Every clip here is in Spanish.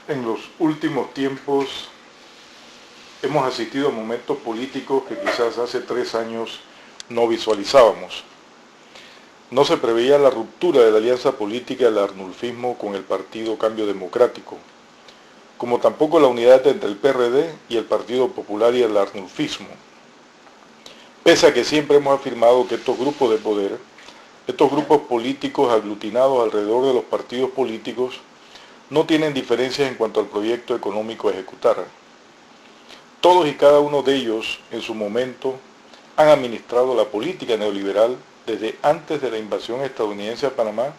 En los últimos tiempos hemos asistido a momentos políticos que quizás hace 3 años no visualizábamos. No se preveía la ruptura de la alianza política del arnulfismo con el Partido Cambio Democrático, como tampoco la unidad entre el PRD y el Partido Popular y el arnulfismo. Pese a que siempre hemos afirmado que estos grupos de poder, estos grupos políticos aglutinados alrededor de los partidos políticos, no tienen diferencias en cuanto al proyecto económico a ejecutar. Todos y cada uno de ellos, en su momento, han administrado la política neoliberal desde antes de la invasión estadounidense a Panamá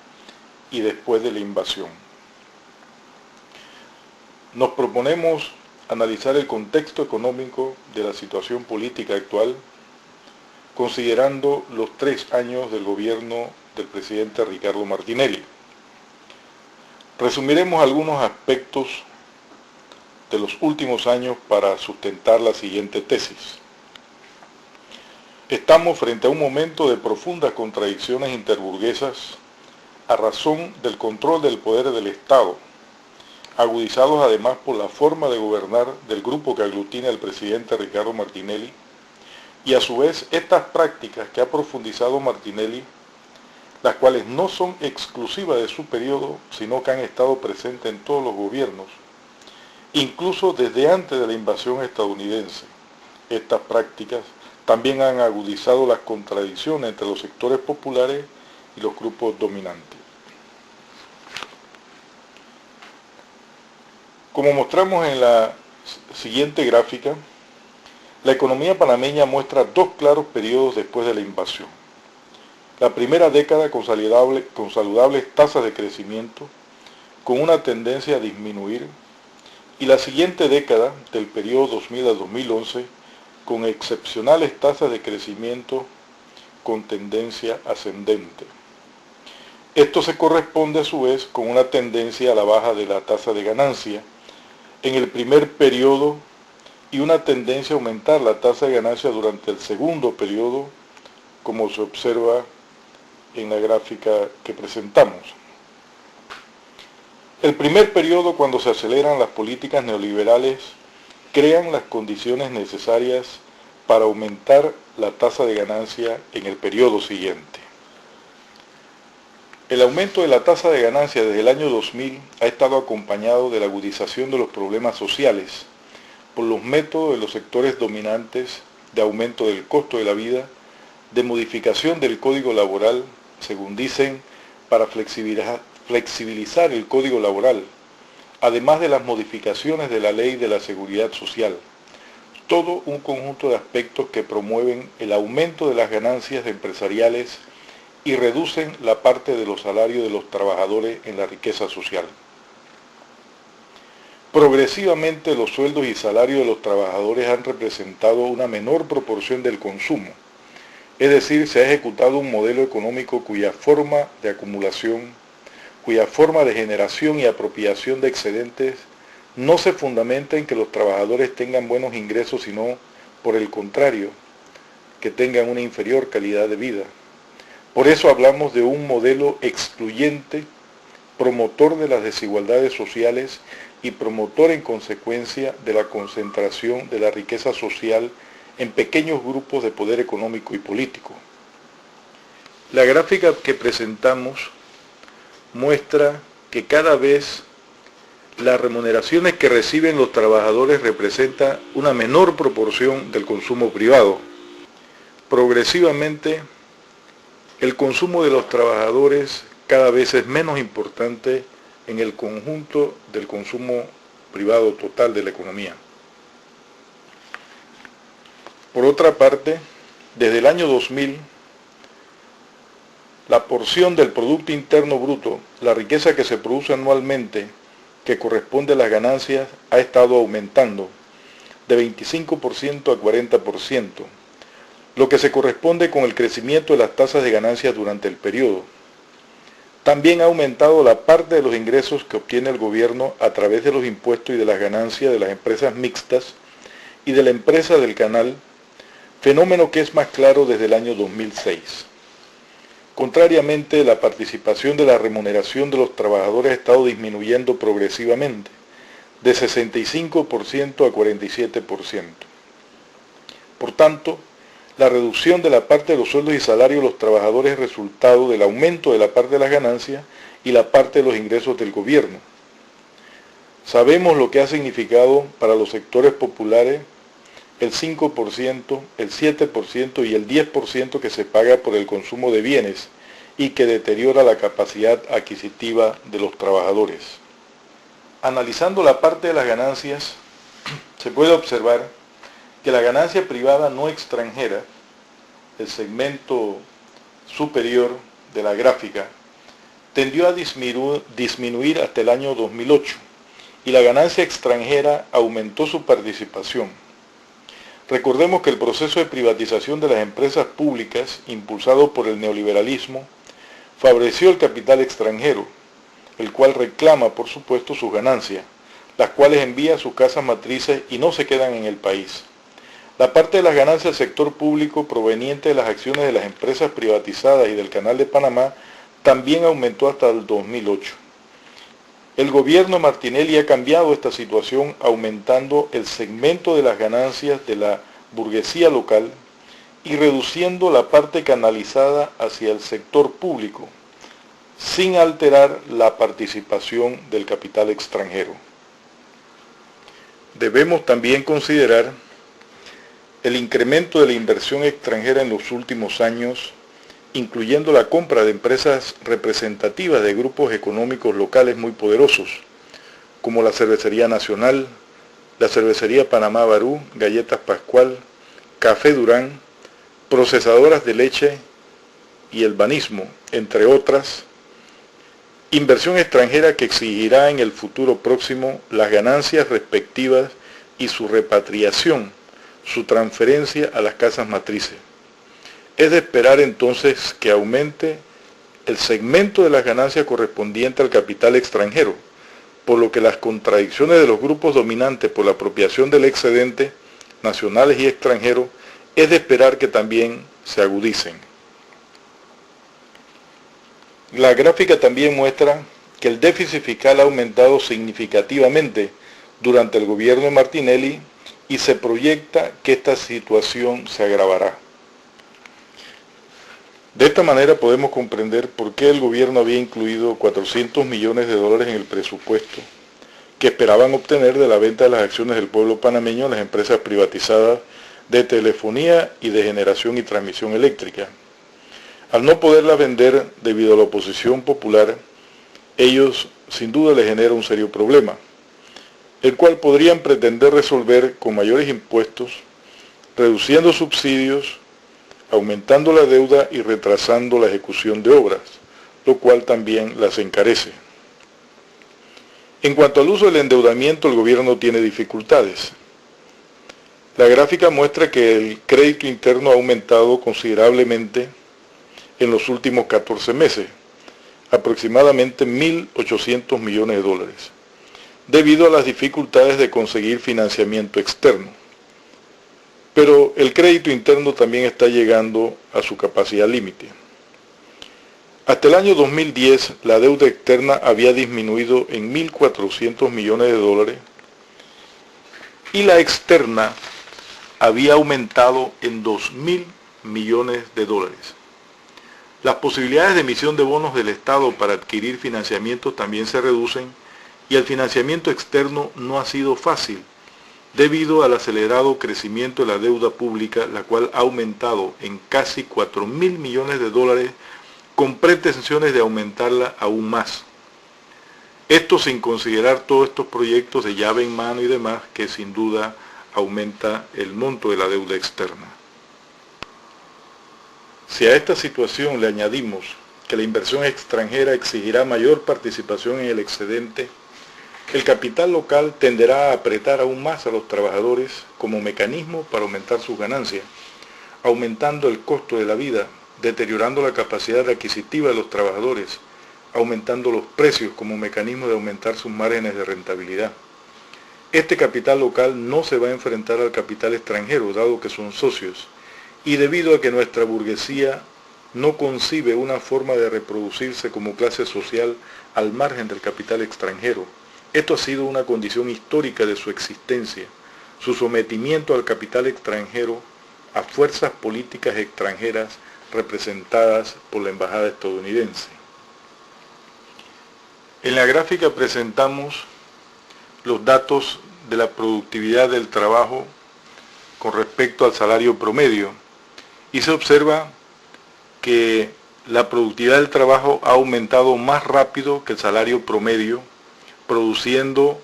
y después de la invasión. Nos proponemos analizar el contexto económico de la situación política actual, considerando los 3 años del gobierno del presidente Ricardo Martinelli. Resumiremos algunos aspectos de los últimos años para sustentar la siguiente tesis. Estamos frente a un momento de profundas contradicciones interburguesas a razón del control del poder del Estado, agudizados además por la forma de gobernar del grupo que aglutina al presidente Ricardo Martinelli, y a su vez estas prácticas que ha profundizado Martinelli, las cuales no son exclusivas de su periodo, sino que han estado presentes en todos los gobiernos, incluso desde antes de la invasión estadounidense. Estas prácticas también han agudizado las contradicciones entre los sectores populares y los grupos dominantes. Como mostramos en la siguiente gráfica, la economía panameña muestra 2 claros periodos después de la invasión. La primera década con saludables tasas de crecimiento, con una tendencia a disminuir, y la siguiente década, del periodo 2000 a 2011, con excepcionales tasas de crecimiento con tendencia ascendente. Esto se corresponde a su vez con una tendencia a la baja de la tasa de ganancia en el primer periodo y una tendencia a aumentar la tasa de ganancia durante el segundo periodo, como se observa en la gráfica que presentamos. El primer periodo, cuando se aceleran las políticas neoliberales, crean las condiciones necesarias para aumentar la tasa de ganancia en el periodo siguiente. El aumento de la tasa de ganancia desde el año 2000 ha estado acompañado de la agudización de los problemas sociales por los métodos de los sectores dominantes de aumento del costo de la vida, de modificación del código laboral, según dicen, para flexibilizar el código laboral, además de las modificaciones de la ley de la seguridad social. Todo un conjunto de aspectos que promueven el aumento de las ganancias empresariales y reducen la parte de los salarios de los trabajadores en la riqueza social. Progresivamente los sueldos y salarios de los trabajadores han representado una menor proporción del consumo, es decir, se ha ejecutado un modelo económico cuya forma de acumulación, cuya forma de generación y apropiación de excedentes no se fundamenta en que los trabajadores tengan buenos ingresos, sino, por el contrario, que tengan una inferior calidad de vida. Por eso hablamos de un modelo excluyente, promotor de las desigualdades sociales y promotor en consecuencia de la concentración de la riqueza social en pequeños grupos de poder económico y político. La gráfica que presentamos muestra que cada vez las remuneraciones que reciben los trabajadores representan una menor proporción del consumo privado. Progresivamente, el consumo de los trabajadores cada vez es menos importante en el conjunto del consumo privado total de la economía. Por otra parte, desde el año 2000, la porción del Producto Interno Bruto, la riqueza que se produce anualmente, que corresponde a las ganancias, ha estado aumentando de 25% a 40%, lo que se corresponde con el crecimiento de las tasas de ganancias durante el periodo. También ha aumentado la parte de los ingresos que obtiene el gobierno a través de los impuestos y de las ganancias de las empresas mixtas y de la empresa del canal, fenómeno que es más claro desde el año 2006. Contrariamente, la participación de la remuneración de los trabajadores ha estado disminuyendo progresivamente, de 65% a 47%. Por tanto, la reducción de la parte de los sueldos y salarios de los trabajadores es resultado del aumento de la parte de las ganancias y la parte de los ingresos del gobierno. Sabemos lo que ha significado para los sectores populares el 5%, el 7% y el 10% que se paga por el consumo de bienes y que deteriora la capacidad adquisitiva de los trabajadores. Analizando la parte de las ganancias, se puede observar que la ganancia privada no extranjera, el segmento superior de la gráfica, tendió a disminuir hasta el año 2008 y la ganancia extranjera aumentó su participación. Recordemos que el proceso de privatización de las empresas públicas, impulsado por el neoliberalismo, favoreció el capital extranjero, el cual reclama, por supuesto, sus ganancias, las cuales envía a sus casas matrices y no se quedan en el país. La parte de las ganancias del sector público proveniente de las acciones de las empresas privatizadas y del Canal de Panamá también aumentó hasta el 2008. El gobierno Martinelli ha cambiado esta situación aumentando el segmento de las ganancias de la burguesía local y reduciendo la parte canalizada hacia el sector público, sin alterar la participación del capital extranjero. Debemos también considerar el incremento de la inversión extranjera en los últimos años, incluyendo la compra de empresas representativas de grupos económicos locales muy poderosos, como la Cervecería Nacional, la Cervecería Panamá Barú, Galletas Pascual, Café Durán, procesadoras de leche y el banismo, entre otras. Inversión extranjera que exigirá en el futuro próximo las ganancias respectivas y su repatriación, su transferencia a las casas matrices. Es de esperar entonces que aumente el segmento de las ganancias correspondiente al capital extranjero, por lo que las contradicciones de los grupos dominantes por la apropiación del excedente, nacionales y extranjeros, es de esperar que también se agudicen. La gráfica también muestra que el déficit fiscal ha aumentado significativamente durante el gobierno de Martinelli y se proyecta que esta situación se agravará. De esta manera podemos comprender por qué el gobierno había incluido 400 millones de dólares en el presupuesto que esperaban obtener de la venta de las acciones del pueblo panameño en las empresas privatizadas de telefonía y de generación y transmisión eléctrica. Al no poderlas vender debido a la oposición popular, ellos sin duda les genera un serio problema, el cual podrían pretender resolver con mayores impuestos, reduciendo subsidios, aumentando la deuda y retrasando la ejecución de obras, lo cual también las encarece. En cuanto al uso del endeudamiento, el gobierno tiene dificultades. La gráfica muestra que el crédito interno ha aumentado considerablemente en los últimos 14 meses, aproximadamente 1.800 millones de dólares, debido a las dificultades de conseguir financiamiento externo. Pero el crédito interno también está llegando a su capacidad límite. Hasta el año 2010, la deuda externa había disminuido en 1.400 millones de dólares y la externa había aumentado en 2.000 millones de dólares. Las posibilidades de emisión de bonos del Estado para adquirir financiamiento también se reducen y el financiamiento externo no ha sido fácil, debido al acelerado crecimiento de la deuda pública, la cual ha aumentado en casi 4.000 millones de dólares con pretensiones de aumentarla aún más. Esto sin considerar todos estos proyectos de llave en mano y demás que sin duda aumenta el monto de la deuda externa. Si a esta situación le añadimos que la inversión extranjera exigirá mayor participación en el excedente, el capital local tenderá a apretar aún más a los trabajadores como mecanismo para aumentar sus ganancias, aumentando el costo de la vida, deteriorando la capacidad adquisitiva de los trabajadores, aumentando los precios como mecanismo de aumentar sus márgenes de rentabilidad. Este capital local no se va a enfrentar al capital extranjero, dado que son socios, y debido a que nuestra burguesía no concibe una forma de reproducirse como clase social al margen del capital extranjero, Esto ha sido una condición histórica de su existencia, su sometimiento al capital extranjero, a fuerzas políticas extranjeras representadas por la embajada estadounidense. En la gráfica presentamos los datos de la productividad del trabajo con respecto al salario promedio y se observa que la productividad del trabajo ha aumentado más rápido que el salario promedio, produciendo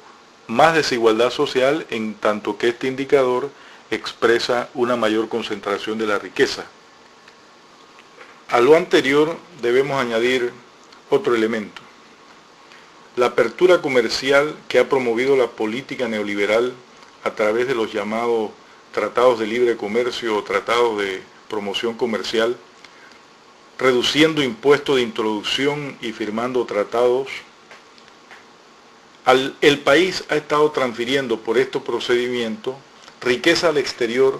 más desigualdad social en tanto que este indicador expresa una mayor concentración de la riqueza. A lo anterior debemos añadir otro elemento. La apertura comercial que ha promovido la política neoliberal a través de los llamados tratados de libre comercio o tratados de promoción comercial, reduciendo impuestos de introducción y firmando tratados, el país ha estado transfiriendo por estos procedimientos riqueza al exterior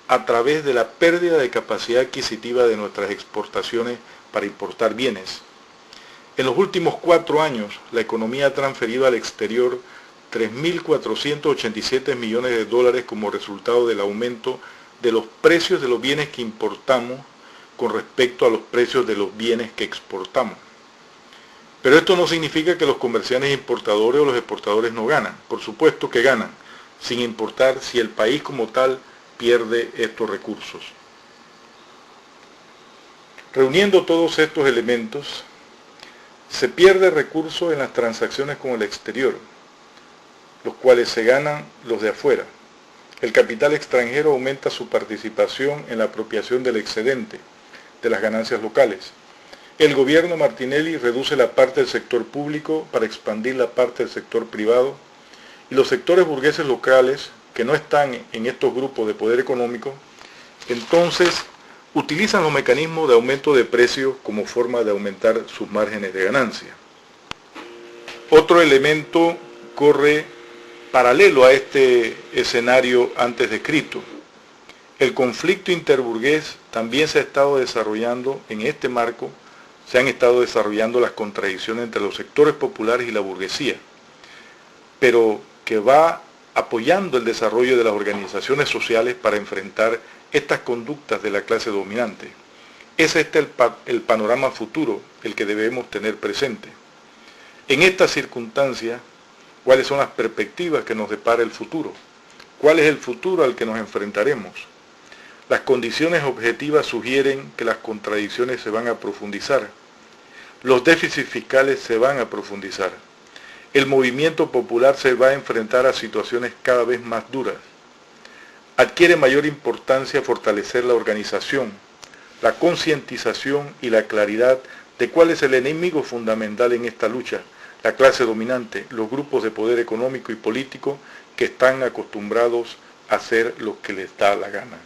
a través de la pérdida de capacidad adquisitiva de nuestras exportaciones para importar bienes. En los últimos 4 años, la economía ha transferido al exterior 3.487 millones de dólares como resultado del aumento de los precios de los bienes que importamos con respecto a los precios de los bienes que exportamos. Pero esto no significa que los comerciantes importadores o los exportadores no ganan. Por supuesto que ganan, sin importar si el país como tal pierde estos recursos. Reuniendo todos estos elementos, se pierde recursos en las transacciones con el exterior, los cuales se ganan los de afuera. El capital extranjero aumenta su participación en la apropiación del excedente de las ganancias locales. El gobierno Martinelli reduce la parte del sector público para expandir la parte del sector privado y los sectores burgueses locales que no están en estos grupos de poder económico, entonces utilizan los mecanismos de aumento de precios como forma de aumentar sus márgenes de ganancia. Otro elemento corre paralelo a este escenario antes descrito. El conflicto interburgués también se ha estado desarrollando en este marco. Se han estado desarrollando las contradicciones entre los sectores populares y la burguesía, pero que va apoyando el desarrollo de las organizaciones sociales para enfrentar estas conductas de la clase dominante. Es este el panorama futuro, el que debemos tener presente. En estas circunstancias, ¿cuáles son las perspectivas que nos depara el futuro? ¿Cuál es el futuro al que nos enfrentaremos? Las condiciones objetivas sugieren que las contradicciones se van a profundizar. Los déficits fiscales se van a profundizar. El movimiento popular se va a enfrentar a situaciones cada vez más duras. Adquiere mayor importancia fortalecer la organización, la concientización y la claridad de cuál es el enemigo fundamental en esta lucha, la clase dominante, los grupos de poder económico y político que están acostumbrados a hacer lo que les da la gana.